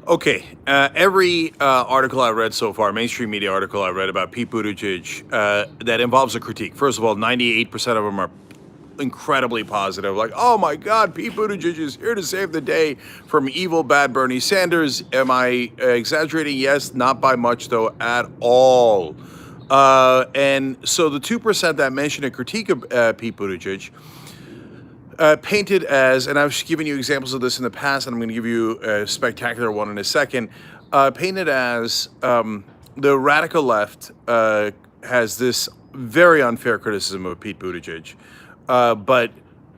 Okay, every article I read so far, mainstream media article I read about Pete Buttigieg that involves a critique. First of all, 98% of them are incredibly positive. Like, oh my God, Pete Buttigieg is here to save the day from evil, bad Bernie Sanders. Am I exaggerating? Yes, not by much though, at all. And so the 2% that mentioned a critique of Pete Buttigieg painted as, and I've given you examples of this in the past, and I'm going to give you a spectacular one in a second, painted as the radical left has this very unfair criticism of Pete Buttigieg. But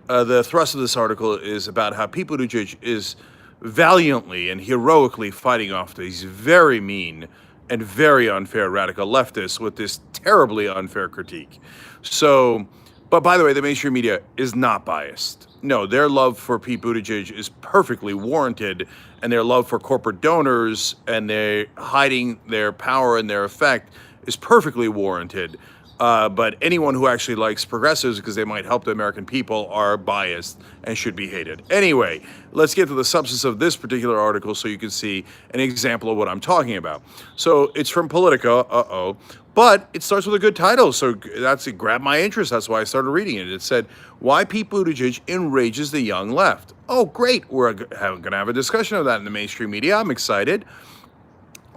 the thrust of this article is about how Pete Buttigieg is valiantly and heroically fighting off these very mean and very unfair radical leftists with this terribly unfair critique. So, but by the way, the mainstream media is not biased. No, their love for Pete Buttigieg is perfectly warranted, and their love for corporate donors and their hiding their power and their effect is perfectly warranted. But anyone who actually likes progressives because they might help the American people are biased and should be hated. Anyway, let's get to the substance of this particular article so you can see an example of what I'm talking about. So it's from Politico, but it starts with a good title, so it grabbed my interest. That's why I started reading it. It said, "Why Pete Buttigieg Enrages the Young Left." Oh, great. We're going to have a discussion of that in the mainstream media. I'm excited.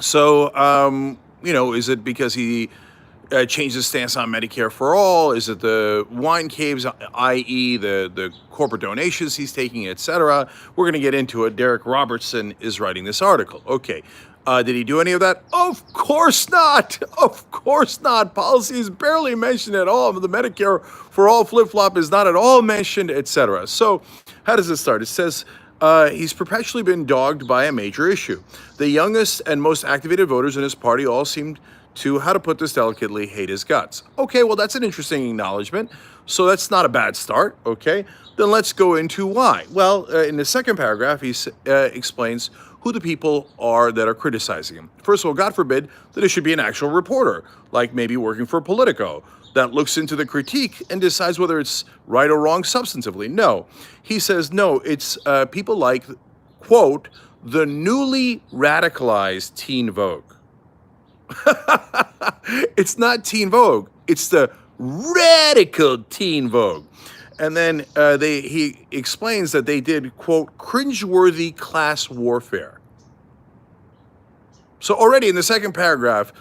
So, is it because he changed his stance on Medicare for all? Is it the wine caves, i.e. the corporate donations he's taking, etc.? We're going to get into it. Derek Robertson is writing this article. Okay. Did he do any of that? Of course not. Of course not. Policy is barely mentioned at all. The Medicare for all flip-flop is not at all mentioned, etc. So how does it start? It says, he's perpetually been dogged by a major issue. The youngest and most activated voters in his party all seemed to, how to put this delicately, hate his guts. Okay, well, that's an interesting acknowledgement. So that's not a bad start, okay? Then let's go into why. Well, in the second paragraph, he explains who the people are that are criticizing him. First of all, God forbid that it should be an actual reporter, like maybe working for Politico, that looks into the critique and decides whether it's right or wrong substantively. No, he says, no, it's people like, quote, the newly radicalized Teen Vogue. It's not Teen Vogue. It's the radical Teen Vogue. And then he explains that they did, quote, cringeworthy class warfare. So already in the second paragraph,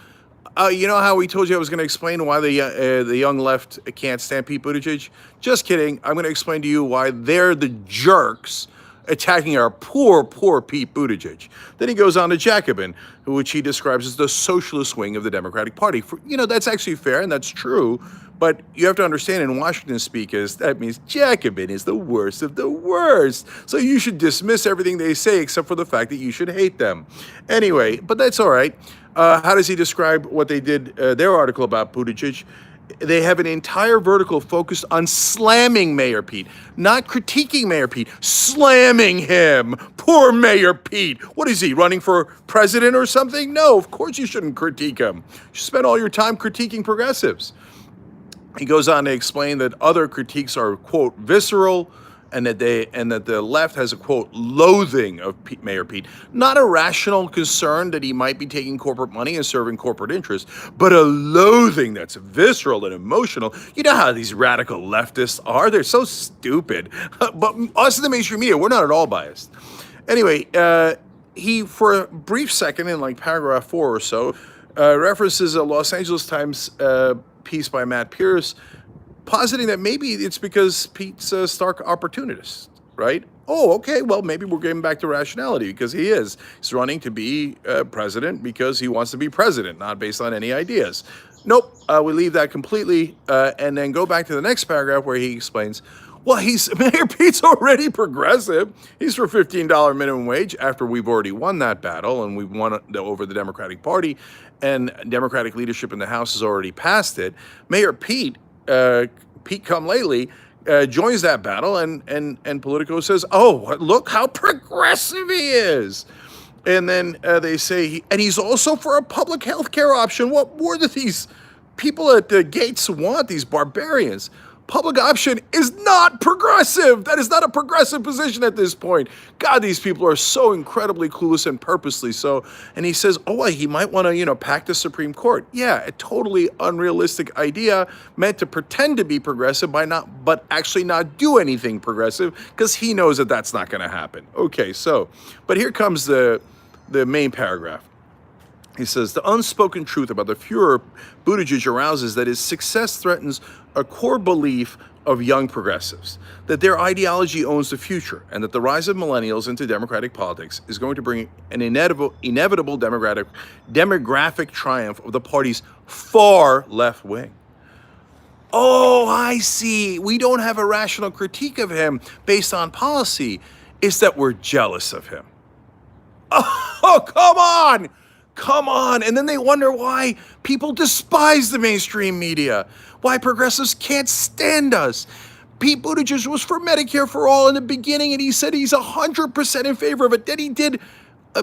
you know how we told you I was going to explain why the young left can't stand Pete Buttigieg? Just kidding. I'm going to explain to you why they're the jerks attacking our poor Pete Buttigieg. Then he goes on to Jacobin, which he describes as the socialist wing of the Democratic Party. That's actually fair and that's true, but you have to understand in Washington speak that means Jacobin is the worst of the worst. So you should dismiss everything they say except for the fact that you should hate them. Anyway, but that's all right. How does he describe what they did, their article about Buttigieg? They have an entire vertical focused on slamming Mayor Pete, not critiquing Mayor Pete, slamming him. Poor Mayor Pete. What is he, running for president or something? No, of course you shouldn't critique him. You spend all your time critiquing progressives. He goes on to explain that other critiques are, quote, visceral, and that the left has a, quote, loathing of Mayor Pete. Not a rational concern that he might be taking corporate money and serving corporate interests, but a loathing that's visceral and emotional. You know how these radical leftists are. They're so stupid. But us in the mainstream media, we're not at all biased. Anyway, he, for a brief second, in like paragraph 4 or so, references a Los Angeles Times piece by Matt Pierce, positing that maybe it's because Pete's a stark opportunist, right? Oh, okay, well, maybe we're getting back to rationality because he is. He's running to be president because he wants to be president, not based on any ideas. Nope, we leave that completely and then go back to the next paragraph where he explains, well, Mayor Pete's already progressive. He's for $15 minimum wage after we've already won that battle and we've won over the Democratic Party and Democratic leadership in the House has already passed it. Mayor Pete come lately, joins that battle, and Politico says, "Oh, look how progressive he is." And then they say, and he's also for a public health care option. What more do these people at the gates want? These barbarians. public option is not progressive. That is not a progressive position at this point. God, these people are so incredibly clueless and purposely so. And he says, oh, well, he might want to, pack the Supreme Court. Yeah, a totally unrealistic idea meant to pretend to be progressive but actually not do anything progressive because he knows that that's not going to happen. Okay, so, but here comes the main paragraph. He says, the unspoken truth about the furor Buttigieg arouses that his success threatens a core belief of young progressives, that their ideology owns the future, and that the rise of millennials into Democratic politics is going to bring an inevitable demographic triumph of the party's far left wing. Oh, I see. We don't have a rational critique of him based on policy. It's that we're jealous of him. Oh, come on. Come on. And then they wonder why people despise the mainstream media, why progressives can't stand us. Pete Buttigieg was for Medicare for all in the beginning, and he said he's 100% in favor of it. Then he did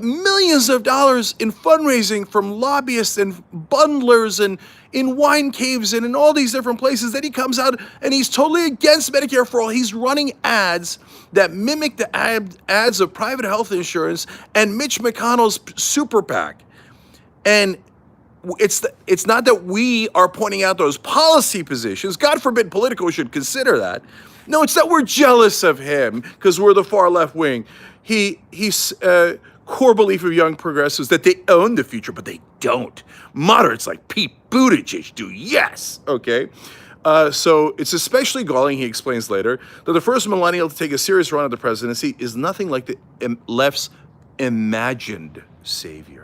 millions of dollars in fundraising from lobbyists and bundlers and in wine caves and in all these different places. Then he comes out and he's totally against Medicare for all. He's running ads that mimic the ads of private health insurance and Mitch McConnell's super PAC. And it's not that we are pointing out those policy positions. God forbid Politico should consider that. No, it's that we're jealous of him because we're the far left wing. He's core belief of young progressives that they own the future, but they don't. Moderates like Pete Buttigieg do, yes. Okay. So it's especially galling, he explains later, that the first millennial to take a serious run at the presidency is nothing like the left's imagined savior.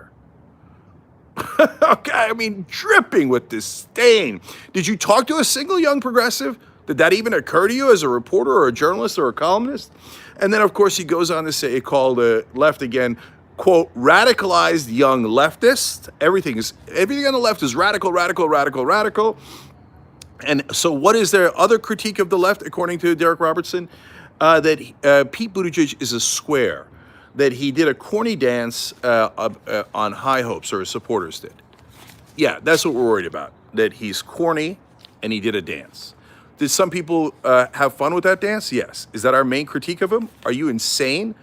Okay, I mean, dripping with disdain. Did you talk to a single young progressive? Did that even occur to you as a reporter or a journalist or a columnist? And then, of course, he goes on to say, call the left again, quote, radicalized young leftist. Everything on the left is radical, radical, radical, radical. And so what is their other critique of the left, according to Derek Robertson? That Pete Buttigieg is a square. That he did a corny dance on high hopes, or his supporters did. Yeah, that's what we're worried about. That he's corny and he did a dance. Did some people have fun with that dance? Yes. Is that our main critique of him? Are you insane?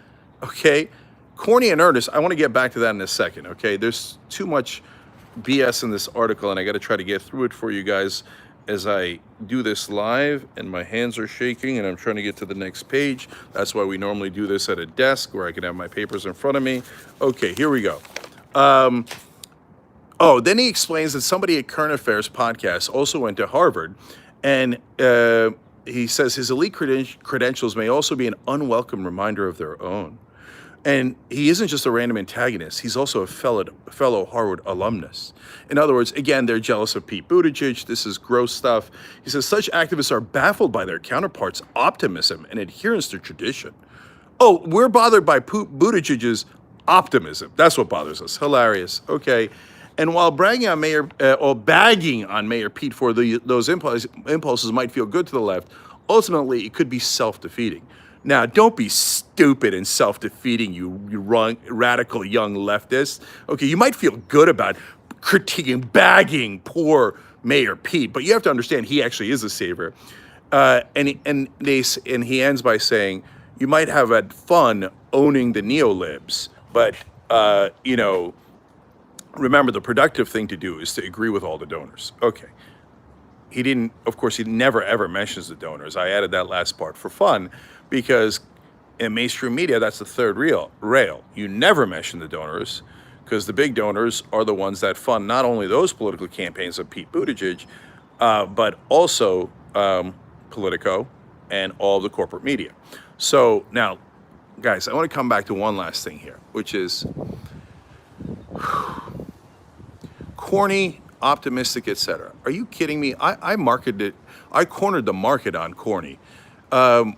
Okay. Corny and earnest. I want to get back to that in a second. Okay. There's too much BS in this article, and I got to try to get through it for you guys as I do this live, and my hands are shaking and I'm trying to get to the next page. That's why we normally do this at a desk where I can have my papers in front of me. Okay, here we go. Then he explains that somebody at Current Affairs podcast also went to Harvard, and he says his elite credentials may also be an unwelcome reminder of their own. And he isn't just a random antagonist. He's also a fellow Harvard alumnus. In other words, again, they're jealous of Pete Buttigieg. This is gross stuff. He says such activists are baffled by their counterparts' optimism and adherence to tradition. Oh, we're bothered by Buttigieg's optimism. That's what bothers us. Hilarious. Okay. And while bagging on Mayor Pete for those impulses might feel good to the left, ultimately it could be self-defeating. Now, don't be stupid and self-defeating, you radical young leftist. Okay, you might feel good about critiquing, bagging poor Mayor Pete, but you have to understand he actually is a savior. And he ends by saying, you might have had fun owning the neolibs, but remember, the productive thing to do is to agree with all the donors. Okay. He never ever mentions the donors. I added that last part for fun because in mainstream media, that's the third rail. You never mention the donors because the big donors are the ones that fund not only those political campaigns of Pete Buttigieg, but also Politico and all the corporate media. So now, guys, I want to come back to one last thing here, which is corny, optimistic, etc. Are you kidding me? I cornered the market on corny. But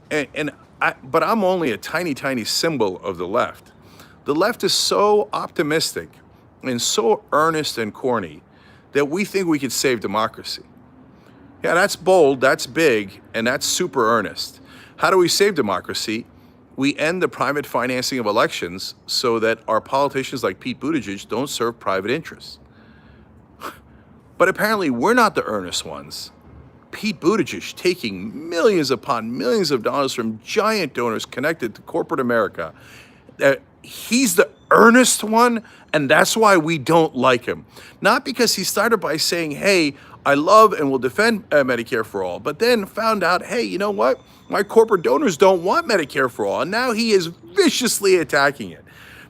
I'm only a tiny, tiny symbol of the left. The left is so optimistic and so earnest and corny that we think we could save democracy. Yeah, that's bold, that's big, and that's super earnest. How do we save democracy? We end the private financing of elections so that our politicians like Pete Buttigieg don't serve private interests. But apparently we're not the earnest ones. Pete Buttigieg taking millions upon millions of dollars from giant donors connected to corporate America. He's the earnest one, and that's why we don't like him. Not because he started by saying, hey, I love and will defend Medicare for all, but then found out, hey, you know what? My corporate donors don't want Medicare for all, and now he is viciously attacking it.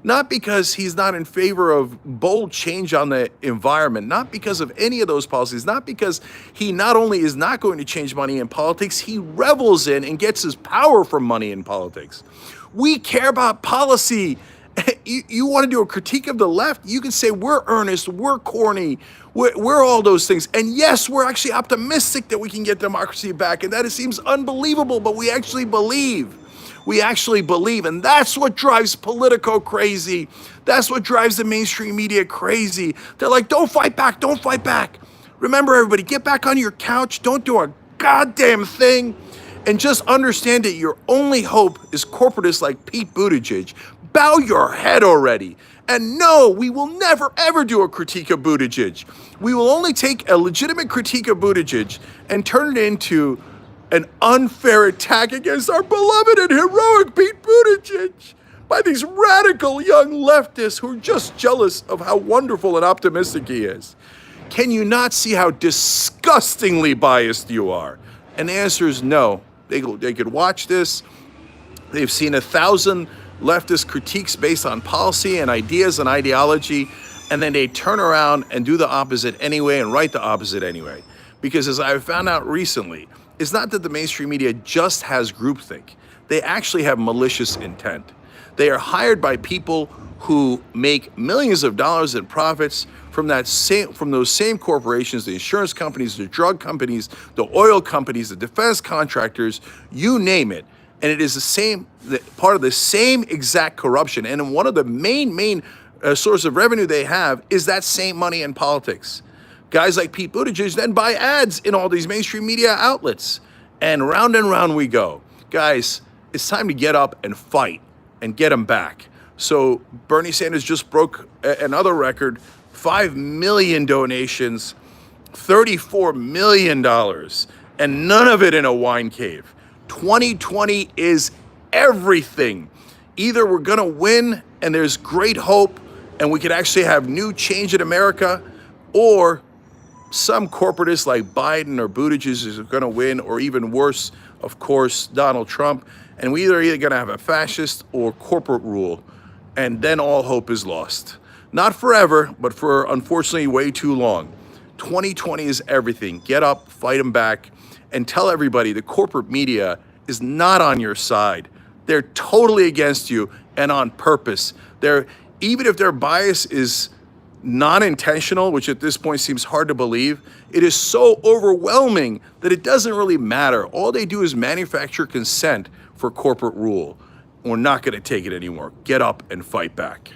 Not because he's not in favor of bold change on the environment, not because of any of those policies, not because he not only is not going to change money in politics, he revels in and gets his power from money in politics. We care about policy. You want to do a critique of the left? You can say we're earnest, we're corny, we're all those things. And yes, we're actually optimistic that we can get democracy back, and that it seems unbelievable, but we actually believe. We actually believe, and that's what drives Politico crazy. That's what drives the mainstream media crazy. They're like, don't fight back, don't fight back. Remember, everybody, get back on your couch, don't do a goddamn thing, and just understand that your only hope is corporatists like Pete Buttigieg. Bow your head already. And no, we will never, ever do a critique of Buttigieg. We will only take a legitimate critique of Buttigieg and turn it into an unfair attack against our beloved and heroic Pete Buttigieg by these radical young leftists who are just jealous of how wonderful and optimistic he is. Can you not see how disgustingly biased you are? And the answer is no. They could watch this. They've seen 1,000 leftist critiques based on policy and ideas and ideology, and then they turn around and do the opposite anyway and write the opposite anyway. Because as I found out recently, it's not that the mainstream media just has groupthink. They actually have malicious intent. They are hired by people who make millions of dollars in profits from those same corporations, the insurance companies, the drug companies, the oil companies, the defense contractors, you name it. And it is part of the same exact corruption. And one of the main source of revenue they have is that same money in politics. Guys like Pete Buttigieg then buy ads in all these mainstream media outlets. And round we go. Guys, it's time to get up and fight and get them back. So Bernie Sanders just broke another record, 5 million donations, $34 million, and none of it in a wine cave. 2020 is everything. Either we're going to win and there's great hope and we could actually have new change in America, or some corporatists like Biden or Buttigieg is going to win, or even worse, of course, Donald Trump. And we either going to have a fascist or corporate rule, and then all hope is lost. Not forever, but for unfortunately way too long. 2020 is everything. Get up, fight them back, and tell everybody the corporate media is not on your side. They're totally against you and on purpose. Even if their bias is non-intentional, which at this point seems hard to believe, it is so overwhelming that it doesn't really matter. All they do is manufacture consent for corporate rule. We're not going to take it anymore. Get up and fight back.